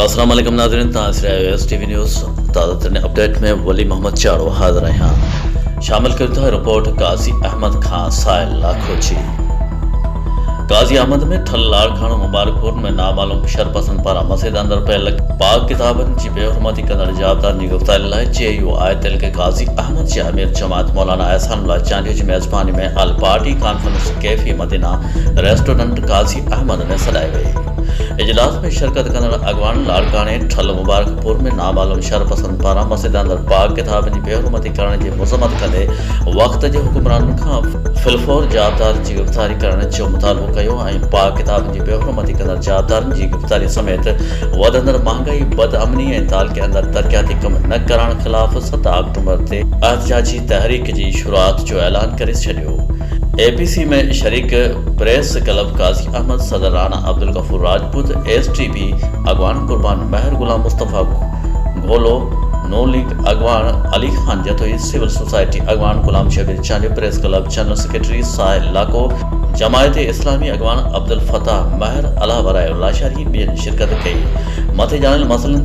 अस्सलाम वालेकुम नाज़रीन, ताज़ टीवी न्यूज़ ताज़ा तरीन अपडेट में वली मोहम्मद चारो हाज़िर हैं। शामिल करता है रिपोर्ट गाजी अहमद खान साहिल लाखोची। गाजी अहमद में ठल लाड़खानो मुबारकपुर में नामालूम शरपसंद पारा मस्जिद अंदर पहल पाक किताबन जी बेहरमती कंदड़ जाबदार निगफ्तारी लाइ चेयू आयतल के गाजी अहमद जी अमीर जमात मौलाना एहसानुल्लाह चांदी जी मेज़बानी में all party conference cafe Madina restaurant Ghazi Ahmad में सदाई गई। इजलास में शिरकत कंदड़ अगवान लाड़काने ठल मुबारकपुर में नामालूम शरपसंद पारा मस्जिद अंदर पाक किताब जी बेहरमती करण जी मज़म्मत कंदे वक्त जे हुक्मरान खां फिलफौर जाबदार जी गिरफ़्तारी करण जो मुतालबो कयो ऐं पाक किताब जी बेहरमती कंदड़ जाबदारनि जी गिरफ़्तारी समेत वधंदड़ महांगाई बदअमनी ऐं ताल के अंदर तरक़ियाती कम न करण ख़िलाफ़ 7 अक्टूबर ते एहतजाजी तहरीक जी शुरूआत जो ऐलान करे छॾियो। एपीसी में शरीक प्रेस क्लब गाजी अहमद, सदर राना अब्दुल गफूर राजपूत, एसटीपी अगवान कुर्बान महर गुलाम मुस्तफ़ा घोलो, नो लीग अगवान अली खान जतोई, सिविल सोसाइटी अगवान Ghulam Shabbir Chandio, press club general secretary Sahil Lakho, Jamaat Islami अगवान अब्दुल फताह महर अला वराय लाशारी बियन शिरकत कई। मथे जानिल मसलन